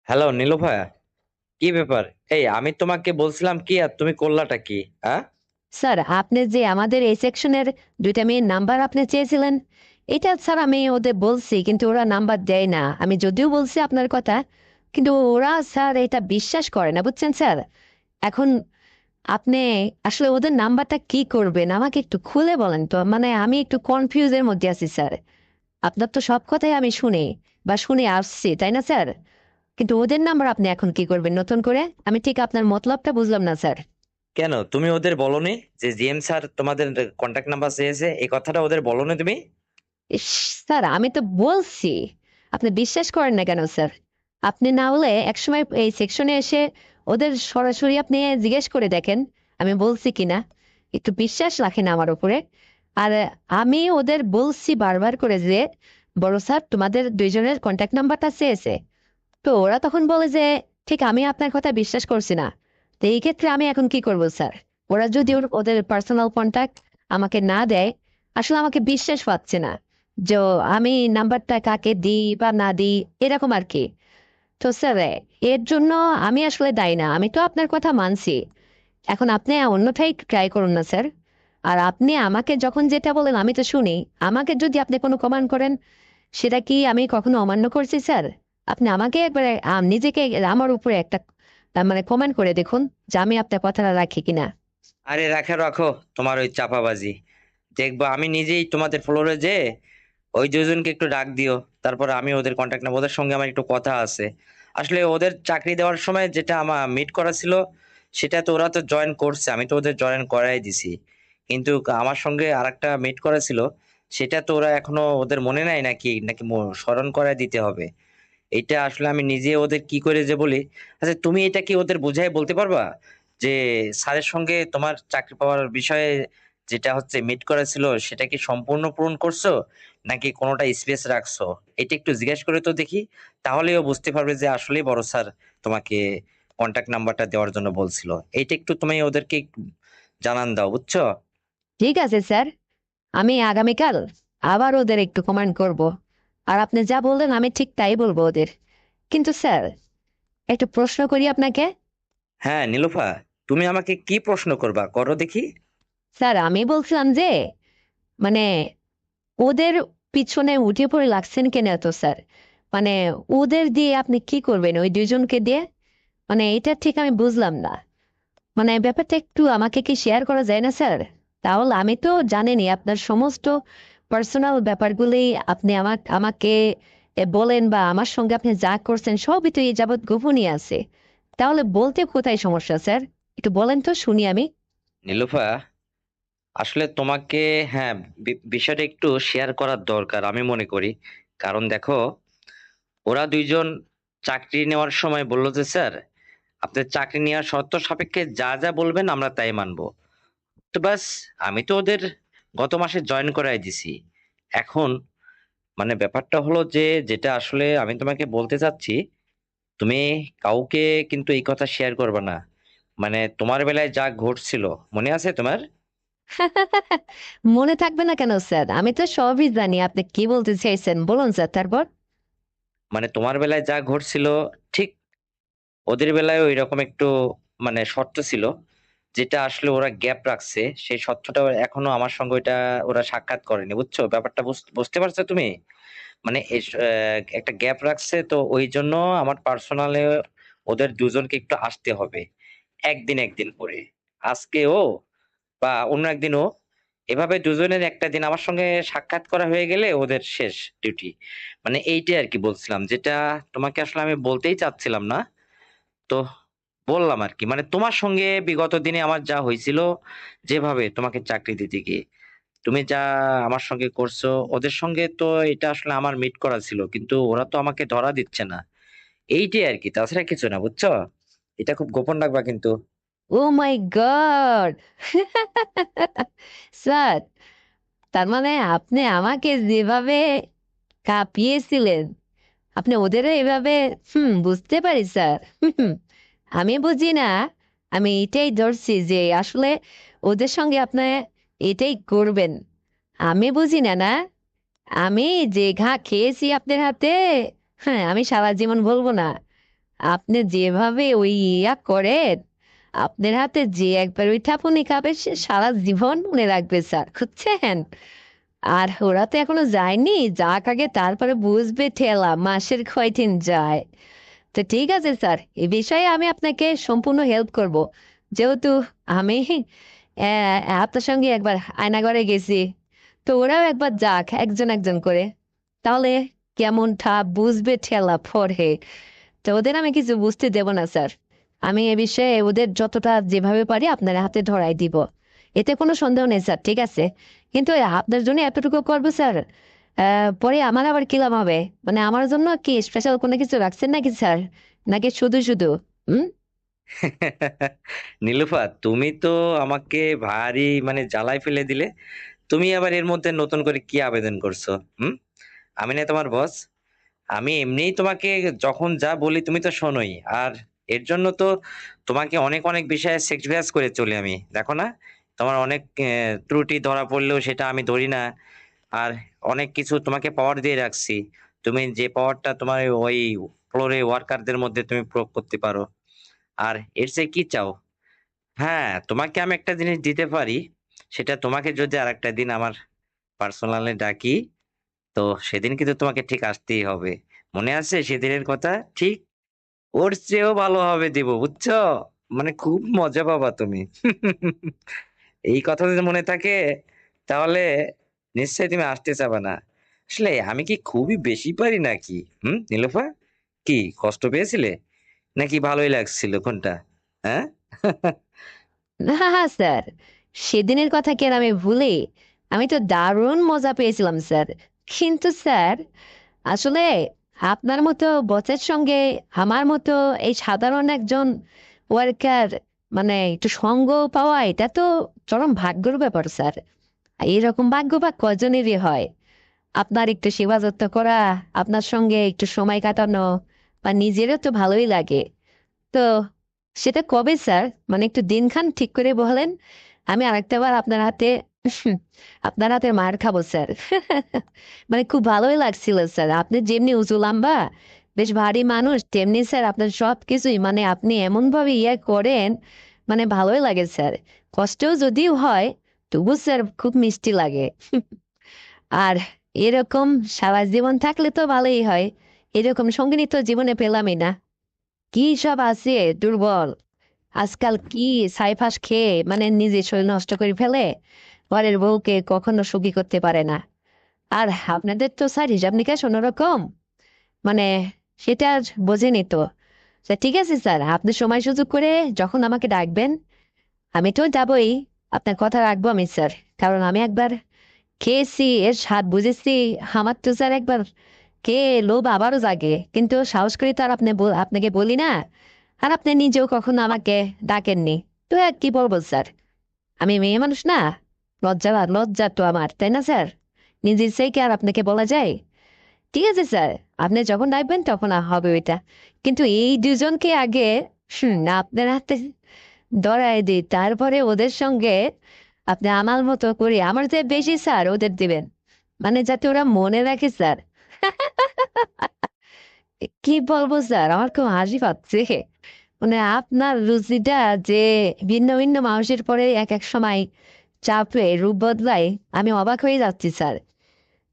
Hello Nilufa, কি ব্যাপার? এই আমি তোমাকে বলছিলাম কি আর তুমি করলাটা কি? হ্যাঁ, স্যার, আপনি যে আমাদের এই সেকশনের দুইটা মেয়ের নাম্বার আপনি চেয়েছিলেন, এটা স্যার আমি ওদের বলছি, কিন্তু ওরা নাম্বার দেয় না। আমি যদিও বলছি আপনার কথা, কিন্তু ওরা স্যার এটা বিশ্বাস করে না, বুঝছেন স্যার। এখন আপনি আসলে ওদের নাম্বারটা কি করবেন আমাকে একটু খুলে বলেন তো, মানে আমি একটু কনফিউজের মধ্যে আছি স্যার। আপনার তো সব কথাই আমি শুনি বা শুনে আসছি, তাই না স্যার? কিন্তু ওদের নাম্বার আপনি এখন কি করবেন নতুন করে? আমি ঠিক আপনার মতলবটা বুঝলাম না স্যার। কেন তুমি ওদের বলনি যে জিএম স্যার তোমাদের কন্ট্যাক্ট নাম্বার চেয়েছে? এই কথাটা ওদের বলনি তুমি? ইস, স্যার আমি তো বলছি। আপনি বিশ্বাস করেন না কেন স্যার? আপনি না হলে একসময় এই সেকশনে এসে ওদের সরাসরি আপনি জিজ্ঞেস করে দেখেন আমি বলছি কিনা। একটু বিশ্বাস রাখেন আমার উপরে। আর আমি ওদের বলছি বারবার করে যে বড় স্যার তোমাদের দুইজনের কন্ট্যাক্ট নাম্বারটা চেয়েছে। তো ওরা তখন বলে যে ঠিক আমি আপনার কথা বিশ্বাস করছি না। তো এই ক্ষেত্রে আমি এখন কি করব স্যার? ওরা যদি ওদের পার্সোনাল কন্ট্যাক্ট আমাকে না দেয়, আসলে আমাকে বিশ্বাস পাচ্ছে না যে আমি নাম্বারটা কাকে দিই বা না দিই, এরকম আর কি। তো স্যার, এর জন্য আমি আসলে দায়ী না, আমি তো আপনার কথা মানছি। এখন আপনি অন্যথায় ট্রাই করুন না স্যার। আর আপনি আমাকে যখন যেটা বলেন আমি তো শুনি। আমাকে যদি আপনি কোনো কমান্ড করেন, সেটা কি আমি কখনো অমান্য করছি স্যার? আপনি আমাকে একবারে নিজেকে আমার উপরে একটা মানে কমেন্ট করে দেখুন যে আমি আপনার কথাটা রাখি কিনা। আরে রাখো রাখো, তোমার ওই চাপাবাজি দেখবো আমি নিজেই তোমাদের ফ্লোরে যে ওই দুজনকে একটু ডাক দিও। তারপর আমি ওদের কন্ট্যাক্ট নেবো, ওদের সঙ্গে আমার একটু কথা আছে। আসলে ওদের চাকরি দেওয়ার সময় যেটা আমার মিট করা ছিল, সেটা তো ওরা তো জয়েন করছে, আমি তো ওদের জয়েন করাই দিছি। কিন্তু আমার সঙ্গে আরেকটা মিট করা ছিল, সেটা তো ওরা এখনো ওদের মনে নাই নাকি নাকি স্মরণ করায় দিতে হবে। এটা আসলে আমি নিজে ওদের কি করে যে বলি। আচ্ছা তুমি এটা কি ওদের বুঝাই বলতে পারবা যে স্যারের সঙ্গে তোমার চাকরি পাওয়ার বিষয়ে যেটা হচ্ছে মিট করা ছিল সেটা কি সম্পূর্ণ পূরণ করছো নাকি কোনোটা স্পেস রাখছো? এটা একটু জিজ্ঞেস করে তো দেখি, তাহলেও বুঝতে পারবে যে আসলেই বড় স্যার তোমাকে কন্টাক্ট নাম্বারটা দেওয়ার জন্য বলছিল। এইটা একটু তুমি ওদেরকে একটু জানান দাও, বুঝছো? ঠিক আছে স্যার, আমি আগামীকাল আবার ওদের একটু কমান্ড করব। আর আপনি যা বললেন আমি ঠিক তাই বলবো ওদের। কিন্তু স্যার, একটা প্রশ্ন করি আপনাকে। হ্যাঁ নীলুফা, তুমি আমাকে কি প্রশ্ন করবা, করো দেখি। স্যার আমি বলছিলাম যে মানে ওদের পিছনে উঠে পড়ে লাগছেন কেন এত স্যার? মানে ওদের দিয়ে আপনি কি করবেন ওই দুইজনকে দিয়ে? মানে এটা ঠিক আমি বুঝলাম না। মানে ব্যাপারটা একটু আমাকে কি শেয়ার করা যায় না স্যার? তাহলে আমি তো জানেনই আপনার সমস্ত পার্সোনাল ব্যাপারগুলি আপনি আমাকে বলেন, বা আমার সঙ্গে আপনি যা করছেন সবই তো এই যাবৎ গোপনই আছে। তাহলে বলতে কোথায় সমস্যা স্যার? একটু বলেন তো শুনি আমি। নীলুফা, আসলে তোমাকে, হ্যাঁ, বিষয়টা একটু শেয়ার করার দরকার আমি মনে করি। কারণ দেখো, ওরা দুইজন চাকরি নেওয়ার সময় বললো যে স্যার আপনার চাকরি নেওয়ার শর্ত সাপেক্ষে যা যা বলবেন আমরা তাই মানবো। তো বাস, আমি তো ওদের গত মাসে জয়েন করাই দিছি। এখন মানে ব্যাপারটা হলো যে যেটা আসলে আমি তোমাকে বলতে চাচ্ছি, তুমি কাউকে কিন্তু এই কথা শেয়ার করবে না। মানে তোমার বেলায় যা ঘটছিল মনে আছে তোমার? মনে থাকবে না কেন স্যার? আমি তো সবই জানি আপনি কি বলতে চাইছেন, বলুন স্যার তারপর। মানে তোমার বেলায় যা ঘটছিল, ঠিক ওদের বেলায় ওই রকম একটু মানে শর্ত ছিল, যেটা আসলে ওরা গ্যাপ রাখছে। সেই শর্তটা এখনো আমার সঙ্গে ওইটা ওরা সাক্ষাৎ করেনি, বুঝছো ব্যাপারটা? বুঝতে পারছো তুমি? মানে একটা গ্যাপ রাখছে, তো ওই জন্য আমার পার্সোনালে ওদের দুজনকে একটু আসতে হবে একদিন একদিন করে। আজকেও বা অন্য একদিনও, এভাবে দুজনের একটা দিন আমার সঙ্গে সাক্ষাৎ করা হয়ে গেলে ওদের শেষ ডিউটি। মানে এইটাই আর কি বলছিলাম, যেটা তোমাকে আসলে আমি বলতেই চাচ্ছিলাম না। তো বললাম আর কি, মানে তোমার সঙ্গে বিগত দিনে আমার যা হয়েছিল, যেভাবে তোমাকে চাকরি দিতে গিয়ে তুমি যা আমার সঙ্গে করছো, ওদের সঙ্গে তো এটা আসলে আমার মিট করা ছিল, কিন্তু ওরা তো আমাকে ধরা দিচ্ছে না। এইটাই আর কি, তাছাড়া কিছু না, বুঝছো? এটা খুব গোপন রাখবা কিন্তু। ও মাই গড! স্যার, তার মানে আপনি আমাকে যেভাবে কাঁপিয়েছিলেন, আপনি ওদেরও এভাবে? বুঝতে পারি স্যার। আমি বুঝি না। আমি এটাই ধরছি যে আসলে ওদের সঙ্গে আপনি এটাই করবেন। আমি বুঝি না না। আমি যে ঘা খেয়েছি আপনার হাতে, হ্যাঁ, আমি সারা জীবন বলবো না। আপনি যেভাবে ওই ইয়া করেন, আপনার হাতে যে একবার ওই ঠাপুনি খাবে সে সারা জীবন মনে রাখবে স্যার, বুঝছেন? আর ওরা তো এখনো যায়নি, যাক আগে তারপরে বুঝবে ঠেলা মাসের কয়দিন যায়। তো ঠিক আছে স্যার, এই বিষয়ে আমি আপনাকে সম্পূর্ণ হেল্প করব। যেহেতু আমি আপনার সঙ্গে একবার আয়নাঘরে গেছি, তো ওরাও একবার যাক একজন একজন করে, তাহলে কেমনটা বুঝবে ঠেলা পড়ে। তো ওদের আমি কিছু বুঝতে দেব না স্যার। আমি এ বিষয়ে ওদের যতটা যেভাবে পারি আপনার হাতে ধরাই দিব, এতে কোনো সন্দেহ নেই স্যার, ঠিক আছে? কিন্তু আপনার জন্য এতটুকু করবো স্যার, পরে আমার আবার কি লাভ হবে? মানে আমার জন্য কি স্পেশাল কোনো কিছু রাখছেন নাকি স্যার, নাকি শুধু শুধু? হুম। নীলুফা, তুমি তো আমাকে ভারী মানে জ্বালায় ফেলে দিলে। তুমি আবার এর মধ্যে নতুন করে কি আবেদন করছো? হুম। আমি না তোমার বস? আমি এমনিই তোমাকে যখন যা বলি তুমি তো শোনোই। আর এর জন্য তো তোমাকে অনেক অনেক বিষয়ে সেক্রিফাইস করে চলি আমি, দেখো না? তোমার অনেক ত্রুটি ধরা পড়লেও সেটা আমি ধরি না। আর অনেক কিছু তোমাকে পাওয়ার দিয়ে রাখছি। তুমি যে পাওয়ারটা তোমার ওই ফ্লোরে ওয়ার্কারদের মধ্যে তুমি প্রয়োগ করতে পারো। আর এর চেয়ে কি চাও? হ্যাঁ, তোমাকে আমি একটা জিনিস দিতে পারি। সেটা তোমাকে যদি আর একটা দিন আমার পার্সোনালি ডাকি, তো সেদিন কিন্তু তোমাকে ঠিক আসতেই হবে। মনে আছে সেদিনের কথা? ঠিক ওর চেয়েও ভালোভাবে দিব, বুঝছো? মানে খুব মজা পাবা তুমি। এই কথা যদি মনে থাকে, তাহলে নিশ্চয়ই তুমি আসতে চাবে না। আসলে আমি কি খুবই বেশি পারি নাকি? নীলুফা, কি কষ্ট পেয়েছিলে নাকি ভালোই লাগছিল কোনটা? হ্যাঁ। না স্যার, সেদিনের কথা কি আর আমি ভুলি? আমি তো দারুণ মজা পেয়েছিলাম স্যার। কিন্তু স্যার, আসলে আপনার মতো বসের সঙ্গে আমার মতো এই সাধারণ একজন ওয়ার্কার মানে একটু সঙ্গ পাওয়া, এটা তো চরম ভাগ্যের ব্যাপার স্যার। এইরকম ভাগ্য বা কজনেরই হয়? আপনার একটু সেবা যত্ন করা, আপনার সঙ্গে একটু সময় কাটানো, বা নিজেরও তো ভালোই লাগে। তো সেটা কবে স্যার? মানে একটু দিনখান ঠিক করে বলেন, আমি আরেকটা বার আপনার হাতে আপনার হাতের মার খাবো স্যার। মানে খুব ভালোই লাগছিল স্যার, আপনি যেমনি উঁচু লম্বা, বেশ ভারী মানুষ, তেমনি স্যার আপনার সব কিছুই মানে আপনি এমন ভাবে ইয়ে করেন, মানে ভালোই লাগে স্যার। কষ্টও যদিও হয়, তবু স্যার খুব মিষ্টি লাগে। আর এরকম সারা জীবন থাকলে তো ভালোই হয়। এরকম সঙ্গিনী তো জীবনে পেলামই না। কি সব আছে দুর্বল, আজকাল কি সাইফাস খেয়ে মানে নিজে শরীর নষ্ট করে ফেলে, ঘরের বউকে কখনো সুখী করতে পারে না। আর আপনাদের তো স্যার হিসাব নিকাশ অন্যরকম, মানে সেটা আর বোঝেনি তো। তা ঠিক আছে স্যার, আপনি সময় সুযোগ করে যখন আমাকে ডাকবেন, আমি তো যাবই। আপনার কথা রাখবো আমি স্যার, কারণ আমি একবার খেয়েছি, এর স্বাদ বুঝেছি। আমার তো স্যার একবার খেয়ে লোভ আবারও জাগে, কিন্তু সাহস করে তো আর আপনাকে বলি না। আর আপনি নিজেও কখনো আমাকে ডাকেননি, তো আর কি বলবো স্যার? আমি মেয়ে মানুষ না, লজ্জা লজ্জা তো আমার, তাই না স্যার? নিজের ইচ্ছাই কি আর আপনাকে বলা যায়? ঠিক আছে স্যার, আপনি যখন ডাকবেন তখন হবে ওইটা। কিন্তু এই দুজনকে আগে আপনার হাতে ধরায় দিই, তারপরে ওদের সঙ্গে আপনি আমার মতো করি, আমার যে বেশি স্যার ওদের দিবেন, মানে যাতে ওরা মনে রাখে স্যার। কি বলবো স্যার, আমার খুব হাসি পাচ্ছে। মানে আপনার রুচিটা যে ভিন্ন ভিন্ন মানুষের পরে এক এক সময় চাপে রূপ বদলায়, আমি অবাক হয়ে যাচ্ছি স্যার।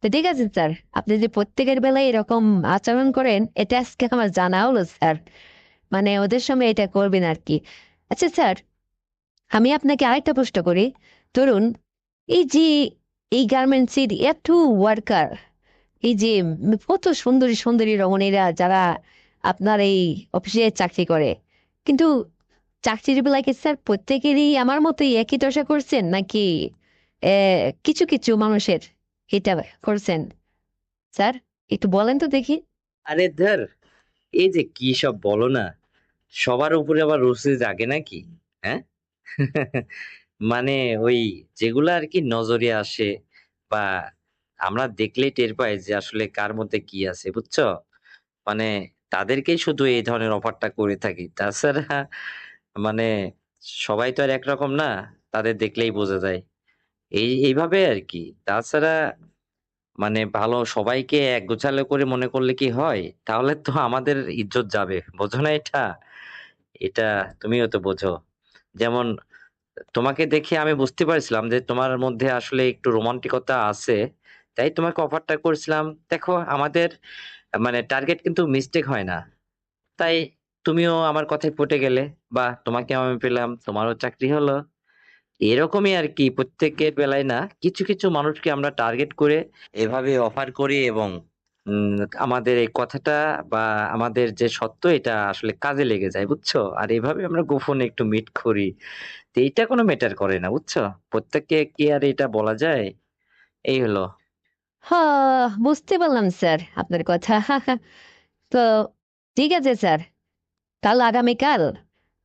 তো ঠিক আছে স্যার, আপনি যে প্রত্যেকের বেলায় এরকম আচরণ করেন, এটা আজকে আমার জানা হলো স্যার। মানে ওদের সময় এটা করবেন আর কি। আচ্ছা স্যার, আমি আপনাকে আরেকটা প্রশ্ন করি। ধরুন, এই যে এই গার্মেন্টসের এত ওয়ার্কার, এই যে কত সুন্দরী সুন্দরী রমণীরা যারা আপনার এই অফিসে চাকরি করে, কিন্তু চাকরির বেলায় কি স্যার প্রত্যেকেরই আমার মতোই একই দশা করছেন, নাকি কিছু কিছু মানুষের এটা করছেন স্যার? একটু বলেন তো দেখি। আরে ধর, এই যে কি সব বলো না! সবার উপরে আবার রুচি জাগে নাকি? হ্যাঁ। মানে ওই যেগুলো আর কি নজরে আসে, বা আমরা দেখলেই টের পাই যে আসলে কার মধ্যে কি আছে, বুঝছো? মানে তাদেরকেই শুধু এই ধরনের অফারটা করে থাকি। তাছাড়া মানে সবাই তো আর একরকম না, তাদের দেখলেই বোঝা যায়। এইভাবে আর কি। তাছাড়া মানে ভালো সবাইকে এক গোছালো করে মনে করলে কি হয়? তাহলে তো আমাদের ইজ্জত যাবে। বোঝো না এটা? এটা তুমিও তো বোঝো। যেমন তোমাকে দেখে আমি বুঝতে পারছিলাম যে তোমার মধ্যে আসলে একটু রোমান্টিকতা আছে। তাই তোমাকে অফারটা করেছিলাম। দেখো আমাদের মানে টার্গেট কিন্তু মিস্টেক হয় না। তাই তুমিও আমার কথায় পটে গেলে। বাহ! তোমাকেও আমি পেলাম, তোমারও চাকরি হলো। এরকমই আরকি প্রত্যেকের বেলায় না কিছু মানুষকে আমরা টার্গেট করে এভাবে অফার করি এবং উম আমাদের এই কথাটা বা আমাদের যে সত্য এটা আসলে কাজে লেগে যায়, বুঝছো? আর এভাবে আমরা গোপনে একটু মিট করি। তো এইটা কোনো ম্যাটার করে না, বুঝছো? প্রত্যেককে কি আর এটা বলা যায়? এই হলো। হ্যাঁ, বুঝতে পারলাম স্যার আপনার কথা। তো ঠিক আছে স্যার, কাল আগামীকাল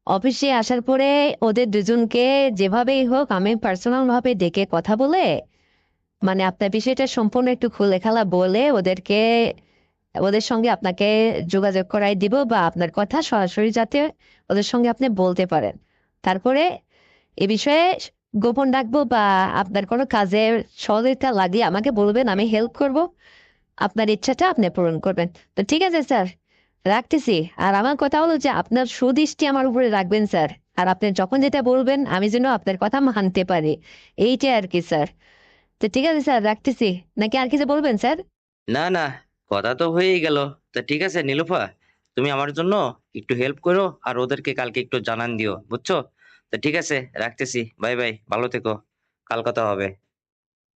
অফিসে আসার পরে ওদের দুজনকে যেভাবেই হোক আমি পার্সোনাল ভাবে ডেকে কথা বলে, মানে আপনার বিষয়টা সম্পূর্ণ একটু খুলে বলে ওদেরকে, ওদের সঙ্গে আপনাকে যোগাযোগ করাই দিব, বা আপনার কথা সরাসরি যাতে ওদের সঙ্গে আপনি বলতে পারেন। তারপরে এ বিষয়ে গোপন রাখবো, বা আপনার কোনো কাজে সহযোগিতা লাগলে আমাকে বলবেন, আমি হেল্প করব। আপনার ইচ্ছাটা আপনি পূরণ করবেন। তো ঠিক আছে স্যার, রাখতেছি। আর আমার কথা হলো যে আপনার সুদৃষ্টি আমার উপরে রাখবেন স্যার। আর আপনি যখন যেটা বলবেন আমি যেন আপনার কথা মানতে পারি, এইটাই আর কি স্যার। তো ঠিক আছে স্যার, রাখতেছি। নাকি আর কিছু বলবেন স্যার? না, কথা তো হয়েই গেল। তা ঠিক আছে নীলুফা, তুমি আমার জন্য একটু হেল্প করো আর ওদেরকে কালকে একটু জানান দিও, বুঝছো? তা ঠিক আছে, রাখতেছি। Bye, bye. ভালো থেকো। কাল কথা হবে।